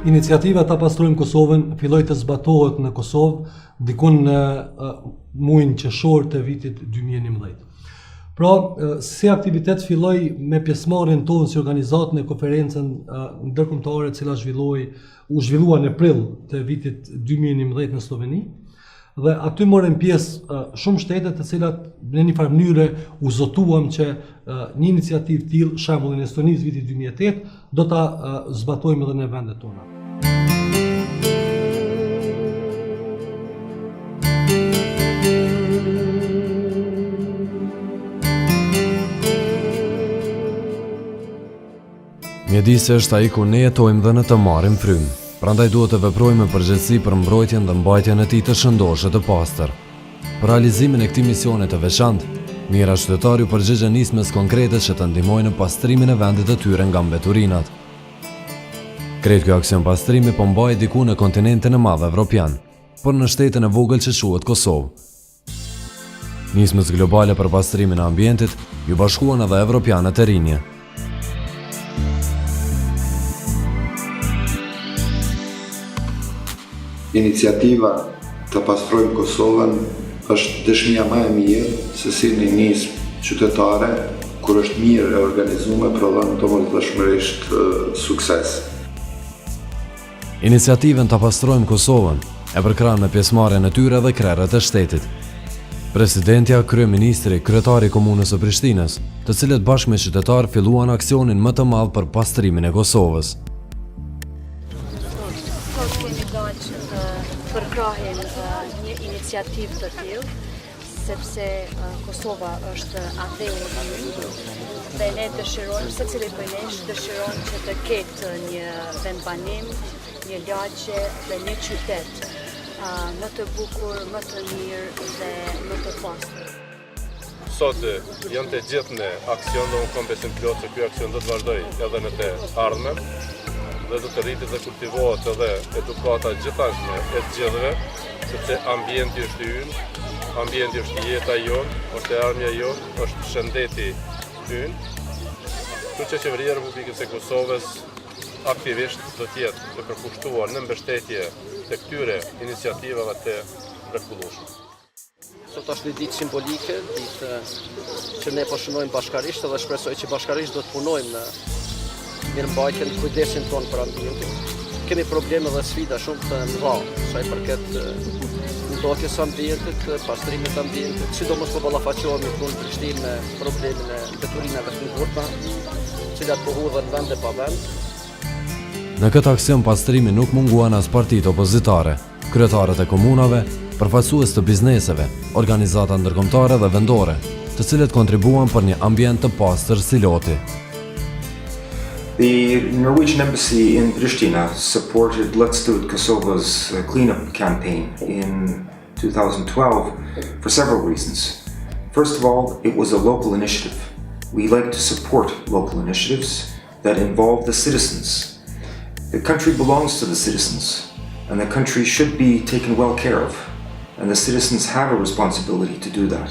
Iniciativa Ta pastrojmë Kosovën filloi të zbatohet në Kosovë dikun në muajin qershor të vitit 2011. Pra, si aktivitet filloi me pjesëmarrjen tonë si organizatë në konferencën ndërkombëtare e cila u zhvillua në prill të vitit 2011 në Sloveni. Dhe aty morën pjesë shumë shtete të cilat në një farë mënyrë u zotuam që një iniciativë tillë, shembullin e Estonisë vitit 2008, do ta zbatojmë edhe në vendet tona. Mjedisi është ai ku ne jetojmë dhe në të marrim frymë. Prandaj duhet të veprojmë me përgjegjësi për mbrojtjen dhe mbajtjen e tij të shëndoshë të pastër. Për realizimin e këtij misioni të veçantë, mira qytetarë u përgjigjen nismes konkrete që të ndihmojnë në pastrimin e vendit të tyre nga mbeturinat. Krejt ky aksion pastrimi po mbahet diku në kontinentin e madh evropian, por në shtetin e vogël që quhet Kosovë. Nismes globale për pastrimin e ambientit ju bashkuan edhe evropianët e rinje. Iniciativa Ta pastrojmë Kosovën është dëshmia më e mirë se si një nismë qytetare, kur është mirë e organizuar, prodhon domosdoshmërisht sukses. Iniciativën Ta pastrojmë Kosovën e përkran me pjesëmarrjen e tyre dhe krerët e shtetit. Presidentja, kryeministri, kryetari i komunës së Prishtinës, të cilët bashkë me qytetarë filluan aksionin më të madh për pastrimin e Kosovës. Që të përkrahin një iniciativë të tillë, sepse Kosova është atëherë dhe ne dëshirojmë, secili prej nesh dëshirojmë që të ketë një vendbanim, një lagje dhe një qytet më të bukur, më të mirë dhe më të pastër. Sot janë të gjithë në aksion dhe unë kam besim plot se ky aksion do të vazhdojë edhe në të ardhmen. Dhe do të rritet dhe kultivohet edhe edukata gjithashme e të gjithëve, sepse ambienti është ynë, ambienti është jeta jonë, është e armja jonë, është shëndeti ynë. Kështu që qeveria e Republikës së Kosovës aktivisht do të jetë të përkushtuar në mbështetje të këtyre iniciativave të mrekullueshme. Sot është një ditë simbolike, ditë që ne po shënojmë bashkarisht dhe shpresoj që bashkarisht do të punojmë në mirëmbajtjen, kujdesin tonë për ambientin. Kemi probleme dhe sfida shumë të mëdha, sa i përket ndotjes së ambientit, pastrimit të ambientit, sidomos po ballafaqohemi këtu në Prishtinë me problemin e mbeturinave të ngurta, të cilat po hudhen vende pa vend. Në këtë aksion pastrimi nuk munguan as partitë opozitare, kryetarët e komunave, përfaqësues të bizneseve, organizata ndërkombëtare dhe vendore, të cilët kontribuan për një ambient të pastër si loti. The Norwegian Embassy in Pristina supported Let's Do It Kosova's cleanup campaign in 2012 for several reasons. First of all, it was a local initiative. We like to support local initiatives that involve the citizens. The country belongs to the citizens, and the country should be taken well care of, and the citizens have a responsibility to do that.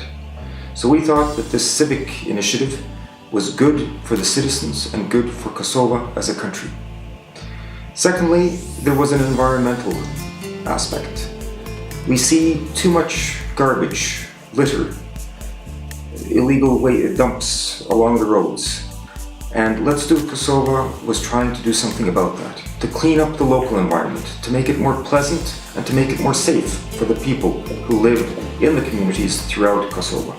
So we thought that this civic initiative was good for the citizens and good for Kosovo as a country. Secondly, there was an environmental aspect. We see too much garbage, litter, illegal dumps along the roads. And Let's Do It Kosovo was trying to do something about that, to clean up the local environment, to make it more pleasant and to make it more safe for the people who live in the communities throughout Kosovo.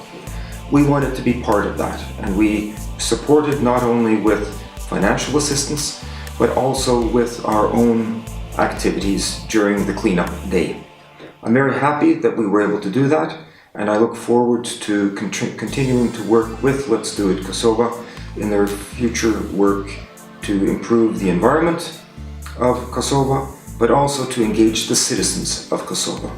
We wanted to be part of that, and we supported not only with financial assistance, but also with our own activities during the cleanup day. I'm very happy that we were able to do that, and I look forward to continuing to work with Let's Do It Kosovo in their future work to improve the environment of Kosovo, but also to engage the citizens of Kosovo.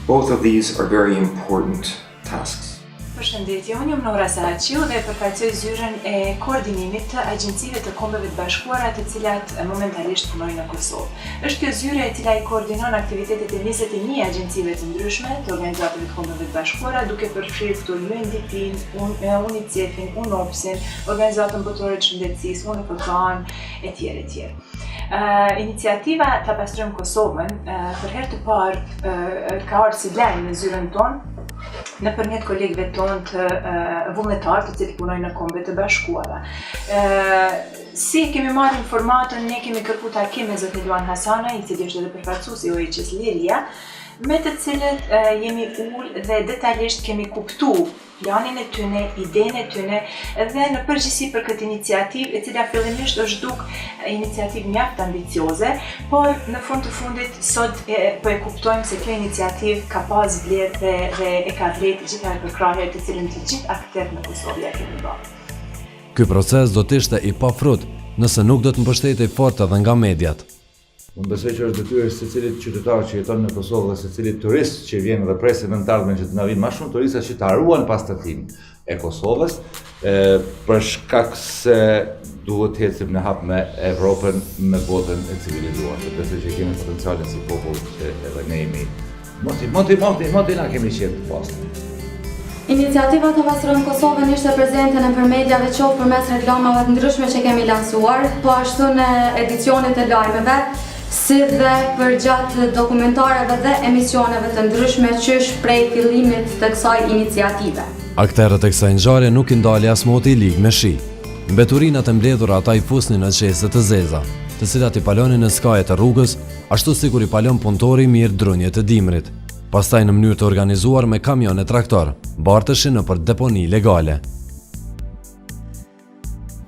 Both of these are very important tasks. Është Përshëndetje, unë jam Nora Sahaqiu dhe përfaqësoj zyrën e koordinimit të agjencive të Kombeve të Bashkuara të cilat momentalisht punojnë në Kosovë. Është kjo zyrë e cila i koordinon aktivitetet e 21 agjencive të ndryshme të organizatave të Kombeve të Bashkuara, duke përfshirë këtu UNDP-n, UNICEF-in, UNOPS-in, Organizatën Botërore të Shëndetësisë, UNFPA-n etj. Iniciativa Ta pastrojmë Kosovën për herë të parë ka ardhur si lajm në zyrën tonë nëpërmjet kolegëve tonë të vullnetarë të cilët punojnë në Kombet të Bashkuara. Si kemi marrë informatën, ne kemi kërkuar takim me zotin Luan Hasana, i cili është edhe përfaqësuesi i OIQ-s Liria, me të cilët jemi ullë dhe detajisht kemi kuptuar planin e tyne, idenë e tyne dhe në përgjithësi për këtë iniciativë, e cila fillimisht është duk iniciativë mjaft ambicioze, por në fund të fundit sot po e kuptojmë se kjo iniciativë ka pas vlerë dhe e ka vlerë gjitha përkrahjet të cilën të gjithë aktorët në Kosovë ja kemi bërë. Ky proces do të ishte i pafrut nëse nuk do të mbështetej fort edhe nga mediat. Unë besoj që është detyrë secilit qytetar që jeton në Kosovë dhe secilit turist që vjen dhe presin në të ardhmen që të na vinë më shumë turista që të haruan pastërtinë e Kosovës, për shkak se duhet të ecim në hap me Evropën, me botën e civilizuar. Besoj që kemi potencialin si popull që edhe ne jemi moti na kemi qenë të pastë. Iniciativa Ta pastrojmë Kosovën ishte prezente nëpër mediave qoftë përmes reklamave të ndryshme që kemi lansuar, po ashtu në edicionet e lajmeve, si dhe përgjatë dokumentareve dhe emisioneve të ndryshme qysh prej fillimit të kësaj iniciative. Akterët e kësaj ngjarje nuk i ndali as moti i ligë me shi. Mbeturinat e mbledhura ata i fusnin në qese të zeza, të cilat i palonin në skajet e rrugës, ashtu sikur i palon punëtori mirë drunjet e dimrit. Pastaj në mënyrë të organizuar me kamione traktor, barteshin nëpër deponi legale.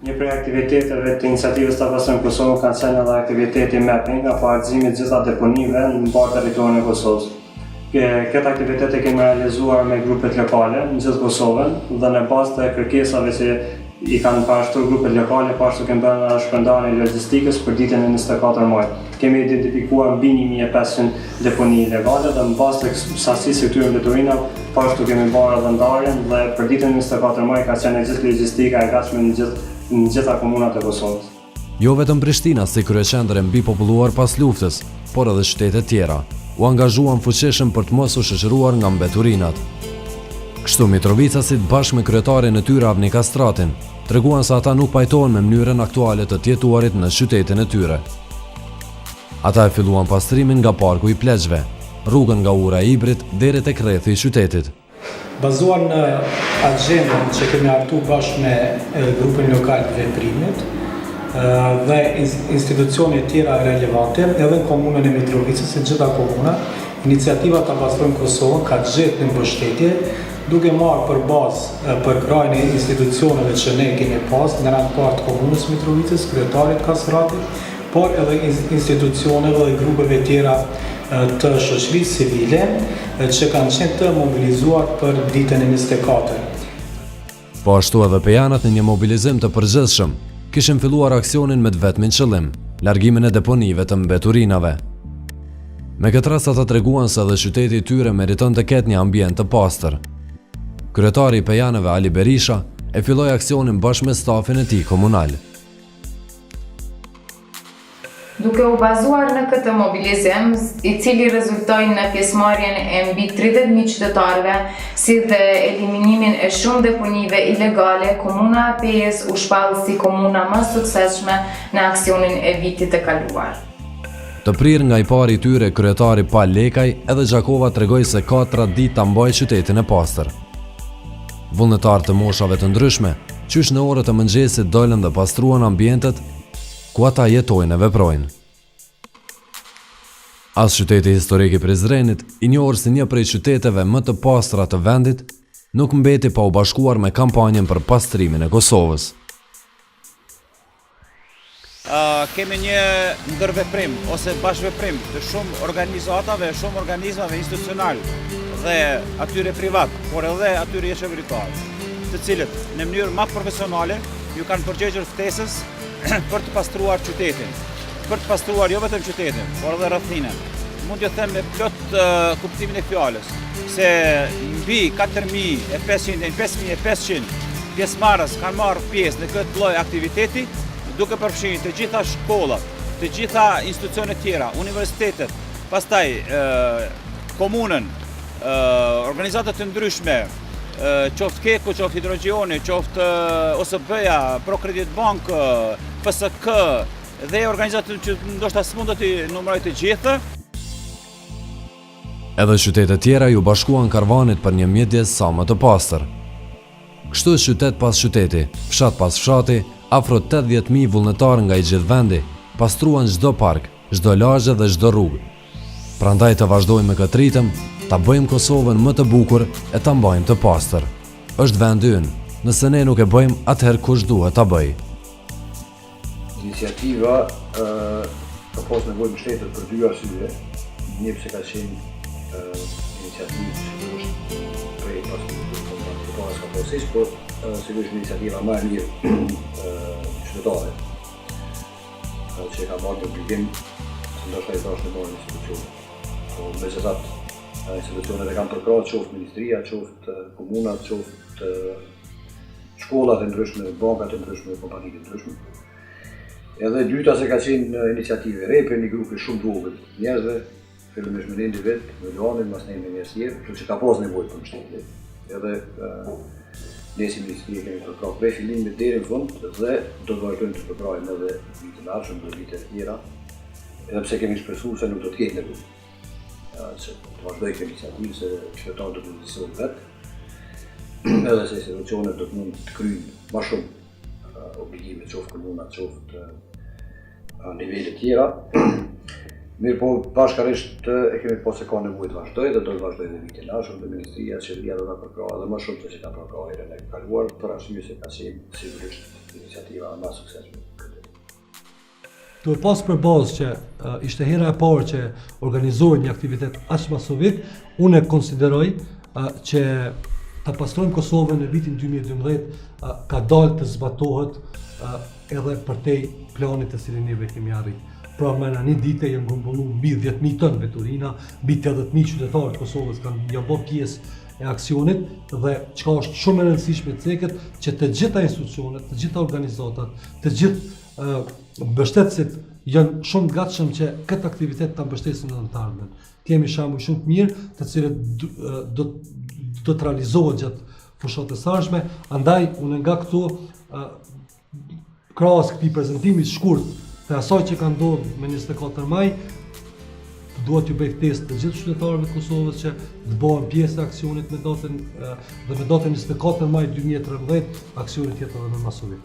Një prej aktiviteteve të iniciativës Ta pastrojmë Kosovën kanë qenë edhe aktiviteti mapping apo argëzimi të gjitha deponive në mbar territorin e Kosovës. Këtë aktivitet e kemi realizuar me grupet lokale në gjithë Kosovën dhe në bazë të kërkesave që i kanë parashtruar grupet lokale, pashtu kemi bërë shpërndarjen e logjistikës për ditën e 24 maj. Kemi identifikuar mbi 1500 deponi ilegale dhe në bazë të sasisë së këtyre veturinave, pashtu kemi bërë edhe ndarjen dhe për ditën e 24 maj ka qenë gjithë logjistika e gatshme në gjitha komunat e Kosovës. Jo vetëm Prishtina si kryeqendër e mbipopulluar pas luftës, por edhe qytete tjera u angazhuan fuqishëm për të mos u shoqëruar nga mbeturinat. Kështu Mitrovicasit bashkë me kryetarin e tyre Avni Kastratin treguan se ata nuk pajtohen me mënyrën aktuale të tjetuarit në qytetin e tyre. Ata e filluan pastrimin nga parku i pleqve, rrugën nga ura e Ibrit deri tek rrethi i qytetit. Bazuar në agendën që kemi hartuar bashkë me grupin lokal të veprimit dhe institucionet tjera relevante, edhe në komunën e Mitrovicës e gjitha komuna, iniciativa Ta pastrojmë Kosovën ka gjetur në mbështetje, duke marrë për bazë përkrahjen e institucioneve që ne kemi pas në rand part komunës Mitrovicës, kryetarit Kasratit, por edhe institucioneve dhe grupeve tjera të shoqërisë civile që kanë qenë të mobilizuar për ditën e 24. Po ashtu edhe pejanat në një mobilizim të përgjithshëm kishin filluar aksionin me të vetmin qëllim, largimin e deponive të mbeturinave. Me këtë rast ata treguan se edhe qyteti i tyre meriton të ketë një ambient të pastër. Kryetari i pejanëve Ali Berisha e filloi aksionin bashkë me stafin e tij komunal. Duke u bazuar në këtë mobilizim, i cili rezultoi në pjesëmarrjen e mbi 30.000 qytetarëve, si dhe eliminimin e shumë deponive ilegale, komuna e Pejës u shpall si komuna më suksesshme në aksionin e vitit të kaluar. Të prirë nga i pari i tyre kryetari Pal Lekaj, edhe Gjakova tregoi se ka traditë ta mbajë qytetin e pastër. Vullnetarë të moshave të ndryshme, qysh në orët e mëngjesit dolën dhe pastruan ambientet ku ata jetojnë e veprojnë. As qyteti historik i Prizrenit, i njohur si një prej qyteteve më të pastra të vendit, nuk mbeti pa u bashkuar me kampanjën për pastrimin e Kosovës. Kemi një ndërveprim ose bashkëveprim të shumë organizatave, shumë organizmave institucional dhe atyre privat, por edhe atyre qeveritar, të cilët në mënyrë më profesionale ju kanë përgjigjur ftesës për të pastruar qytetin, për të pastruar jo vetëm qytetin, por edhe rrethinën. mund t'ju them me plot kuptimin e fjalës, se mbi 4.500 e 5.500 pjesëmarrës kanë marrë pjesë në këtë lloj aktiviteti, duke përfshirë të gjitha shkollat, të gjitha institucionet tjera, universitetet, pastaj komunën, organizatat të ndryshme, qoftë Keku, qoftë Hidrogjoni, qoftë OSB-ja, Procredit Bank, FSK dhe organizatat që ndoshta s'mund t'i numëroj të gjitha. Edhe qytetet tjera ju bashkuan karvanit për një mjedis sa më të pastër. Kështu qytet pas qyteti, fshat pas fshati, afro 80.000 vullnetar nga i gjithë vendi, pastruan çdo park, çdo lagje dhe çdo rrugë. Prandaj të vazhdojmë me këtë ritëm, ta bëjmë Kosovën më të bukur e ta mbajmë të pastër. Është vendi ynë, nëse ne nuk e bëjmë, atëherë kush duhet ta bëj? Iniciativa ka pas nevojë mbështetjet për dy arsye. Një pse ka qenë iniciativë që është prej pas ka proces, por sigurisht iniciativa më e mirë qytetare që ka marrë obligim se ndoshta i dashur të marrë institucione. Po megjithatë, institucionet e kanë përkrahur qoftë ministria, qoftë komunat, qoftë shkollat e ndryshme, bankat e ndryshme, kompanitë e ndryshme. Edhe dyta se ka qenë iniciativë re për një grup shumë të vogël njerëzve, fillimisht me një vet, me Loanin, pastaj me njerëz tjerë, kështu që ka pas nevojë për mbështetje. Edhe ne si ministri kemi përkrahur prej fillimit deri në fund dhe do të vazhdojmë të përkrahim edhe vitin e ardhshëm dhe vite të tjera, edhe pse kemi shpresuar se nuk do të ketë nevojë. Se të vazhdoj këtë iniciativë se qytetarët do të ndihmojnë vetë, edhe se institucionet do të mund të kryejnë më shumë obligime, qoftë komunat, qoftë nivele tjera. Mirë po, bashkarisht e kemi po se ka nevojë të vazhdoj dhe do të vazhdoj dhe vitin e ardhshëm dhe Ministria e Qeveria do ta përkrahë edhe më shumë se që ka përkrahur herën e kaluar, për arsye se ka qenë sigurisht iniciativa më e suksesshme. Duhet pas për bazë që ishte hera e parë që organizohej një aktivitet aq masovik, unë e konsideroj që ta pastrojmë Kosovën në vitin 2012 ka dalë të zbatohet edhe përtej planit të cilin neve kemi arritur. Pra me në një dite janë grumbullu mbi 10.000 tonë veturina, mbi 80.000 qytetarë të Kosovës janë bërë pjesë e aksionit dhe çka është shumë e rëndësishme të ceket që të gjitha institucionet, të gjitha organizatat, të gjithë mbështetësit janë shumë të gatshëm që këtë aktivitet ta mbështesin në të ardhmen. Kemi shembuj shumë të mirë, të cilët do të realizohet gjatë fushatës së ardhshme, andaj unë nga këtu krahas këtij prezantimi të shkurt të asaj që ka ndodhur me 24 maj, duhet t'ju bëj ftesë të gjithë qytetarëve të Kosovës që të bëhen pjesë e aksionit me datën 24 maj 2013, aksioni tjetër edhe më masovik.